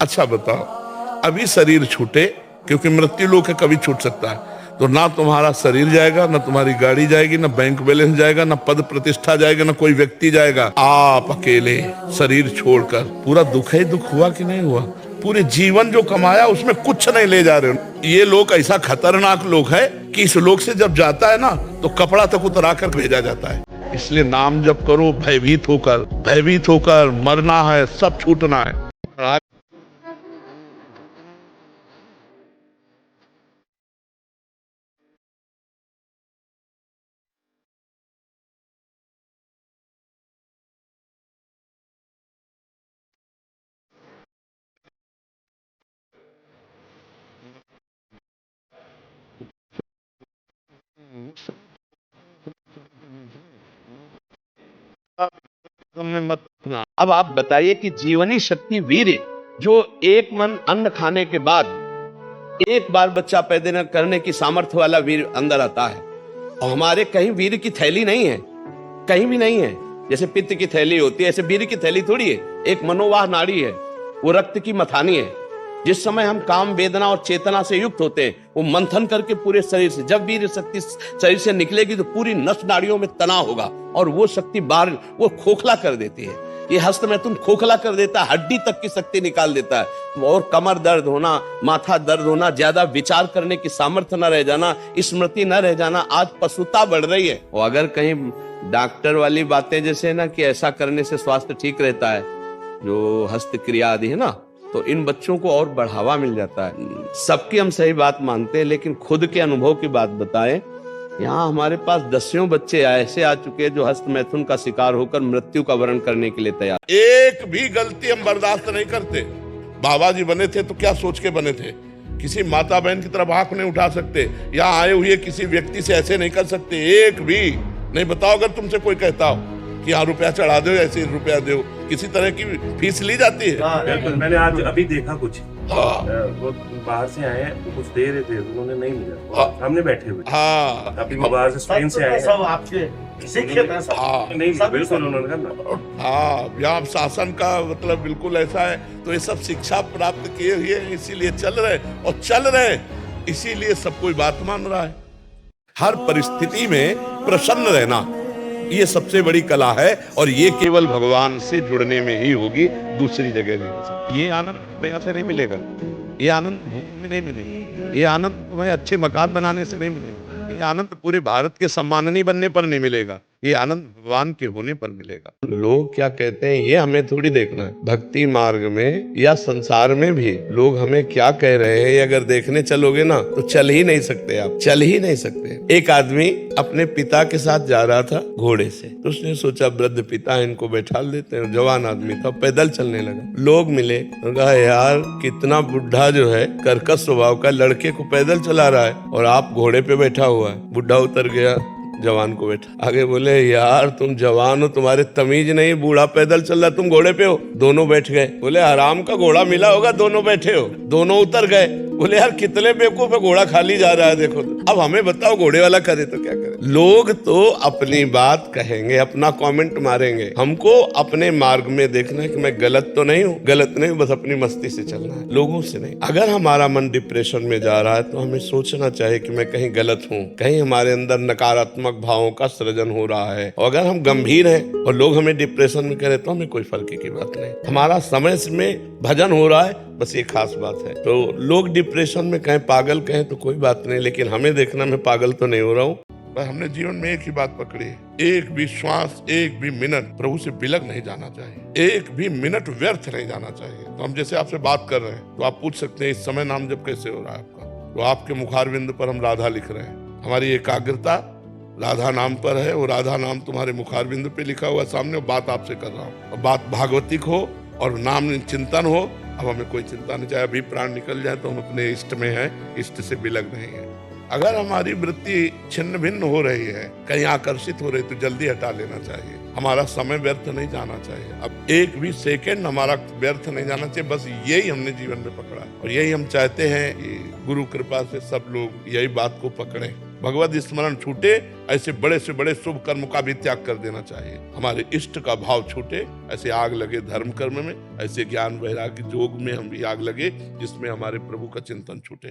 अच्छा बताओ, अभी शरीर छूटे, क्योंकि मृत्यु लोक है, कभी छूट सकता है, तो ना तुम्हारा शरीर जाएगा, ना तुम्हारी गाड़ी जाएगी, ना बैंक बैलेंस जाएगा, ना पद प्रतिष्ठा जाएगा, ना कोई व्यक्ति जाएगा। आप अकेले शरीर छोड़कर, पूरा दुख ही दुख हुआ कि नहीं हुआ? पूरे जीवन जो कमाया उसमें कुछ नहीं ले जा रहे हो। ये लोग ऐसा खतरनाक लोग है कि इस लोग से जब जाता है ना तो कपड़ा तक उतरा कर भेजा जाता है। इसलिए नाम जप करो भयभीत होकर मरना है, सब छूटना है। मत। अब आप बताइए कि जीवनी शक्ति वीर्य, जो एक मन अन्न खाने के बाद एक बार बच्चा पैदा करने की सामर्थ्य वाला वीर अंदर आता है, और हमारे कहीं वीर की थैली नहीं है, कहीं भी नहीं है। जैसे पित्त की थैली होती है, ऐसे वीर की थैली थोड़ी है। एक मनोवाह नाड़ी है, वो रक्त की मथानी है। जिस समय हम काम वेदना और चेतना से युक्त होते हैं, वो मंथन करके पूरे शरीर से, जब वीर शक्ति शरीर से निकलेगी तो पूरी नस नाड़ियों में तनाव होगा, और वो शक्ति बाहर वो खोखला कर देती है। ये हस्त में तुम खोखला कर देता है, हड्डी तक की शक्ति निकाल देता है। और कमर दर्द होना, माथा दर्द होना, ज्यादा विचार करने की सामर्थ्य न रह जाना, स्मृति न रह जाना, आज पशुता बढ़ रही है। और अगर कहीं डॉक्टर वाली बातें जैसे ना कि ऐसा करने से स्वास्थ्य ठीक रहता है, जो हस्त क्रिया आदि है ना, तो इन बच्चों को और बढ़ावा मिल जाता है। सबकी हम सही बात मानते हैं, लेकिन खुद के अनुभव की बात बताएं। यहाँ हमारे पास दसियों बच्चे ऐसे आ चुके हैं जो हस्त मैथुन का शिकार होकर मृत्यु का वरण करने के लिए तैयार। एक भी गलती हम बर्दाश्त नहीं करते। बाबा जी बने थे तो क्या सोच के बने थे? किसी माता बहन की तरफ आंख नहीं उठा सकते, या आए हुए किसी व्यक्ति से ऐसे नहीं कर सकते। एक भी नहीं। बताओ, अगर तुमसे कोई कहता हो कि यहाँ रुपया चढ़ा दो, ऐसे रुपया दो, किसी तरह की फीस ली जाती है? बिल्कुल। मैंने आज अभी देखा कुछ, हाँ। वो बाहर से आए हैं, कुछ दे रहे थे, उन्होंने नहीं लिया, सामने बैठे हुए। हाँ, अभी वो बाहर से स्पेन से आए हैं, सब आपके सीखे थे सब। हाँ, नहीं लिया, बिल्कुल उन्होंने कहा ना। हाँ, यहाँ शासन का मतलब बिल्कुल ऐसा है। तो ये सब शिक्षा प्राप्त किए हुए हैं, इसीलिए चल रहे, इसीलिए सब कोई बात मान रहा है। हर परिस्थिति में प्रसन्न रहना, ये सबसे बड़ी कला है, और ये केवल भगवान से जुड़ने में ही होगी, दूसरी जगह नहीं हो सकती। ये आनंद यहाँ से नहीं मिलेगा, ये आनंद में नहीं मिलेगा, ये आनंद तुम्हें अच्छे मकान बनाने से नहीं मिलेगा, ये आनंद पूरे भारत के सम्माननीय बनने पर नहीं मिलेगा, ये आनंद भगवान के होने पर मिलेगा। लोग क्या कहते हैं ये हमें थोड़ी देखना है। भक्ति मार्ग में या संसार में भी लोग हमें क्या कह रहे हैं, ये अगर देखने चलोगे ना तो चल ही नहीं सकते, आप चल ही नहीं सकते। एक आदमी अपने पिता के साथ जा रहा था घोड़े से, तो उसने सोचा वृद्ध पिता है, इनको बैठा लेते हैं। जवान आदमी था, पैदल चलने लगा। लोग मिले, कहा यार कितना बुढ़ा जो है, कर्कश स्वभाव का, लड़के को पैदल चला रहा है और आप घोड़े पे बैठा हुआ है। बुढ़ा उतर गया, जवान को बैठा। आगे बोले यार तुम जवान हो, तुम्हारे तमीज नहीं, बूढ़ा पैदल चल रहा, तुम घोड़े पे हो। दोनों बैठ गए। बोले आराम का घोड़ा मिला होगा, दोनों बैठे हो। दोनों उतर गए। बोले यार कितने बेवकूफ है, घोड़ा खाली जा रहा है, देखो। अब हमें बताओ घोड़े वाला करे तो क्या करे? लोग तो अपनी बात कहेंगे, अपना कमेंट मारेंगे। हमको अपने मार्ग में देखना है कि मैं गलत तो नहीं हूँ, गलत नहीं, बस अपनी मस्ती से चलना है, लोगों से नहीं। अगर हमारा मन डिप्रेशन में जा रहा है तो हमें सोचना चाहिए कि मैं कहीं गलत हूँ, कहीं हमारे अंदर नकारात्मक भावों का सृजन हो रहा है। और अगर हम गंभीर हैं और लोग हमें डिप्रेशन में करें तो हमें कोई फर्क की बात नहीं। हमारा समय में भजन हो रहा है, बस ये खास बात है। तो लोग डिप्रेशन में कहें, पागल कहें तो कोई बात नहीं, लेकिन हमें देखना मैं पागल तो नहीं हो रहा हूँ। हमने जीवन में एक ही बात पकड़ी है, एक भी श्वास, एक भी मिनट प्रभु से बिलग नहीं जाना चाहिए, एक भी मिनट व्यर्थ नहीं जाना चाहिए। तो हम जैसे आपसे बात कर रहे हैं तो आप पूछ सकते हैं इस समय नाम जब कैसे हो रहा है आपका? तो आपके मुखारविंद पर हम राधा लिख रहे हैं, हमारी एकाग्रता राधा नाम पर है, और राधा नाम तुम्हारे मुखारविंद पे लिखा हुआ सामने, और बात आपसे कर रहा हूँ। और बात भागवतिक हो और नाम चिंतन हो। अब हमें कोई चिंता नहीं, चाहे अभी प्राण निकल जाए तो हम अपने इष्ट में हैं, इष्ट से बिलग नहीं है। अगर हमारी वृत्ति छिन्न भिन्न हो रही है, कहीं आकर्षित हो रही, तो जल्दी हटा लेना चाहिए। हमारा समय व्यर्थ नहीं जाना चाहिए, अब एक भी सेकंड हमारा व्यर्थ नहीं जाना चाहिए। बस यही हमने जीवन में पकड़ा, और यही हम चाहते हैं कि गुरु कृपा से सब लोग यही बात को पकड़ें। भगवत स्मरण छूटे, ऐसे बड़े से बड़े शुभ कर्म का भी त्याग कर देना चाहिए। हमारे इष्ट का भाव छूटे, ऐसे आग लगे धर्म कर्म में, ऐसे ज्ञान वैराग्य योग में हम भी आग लगे, जिसमें हमारे प्रभु का चिंतन छूटे।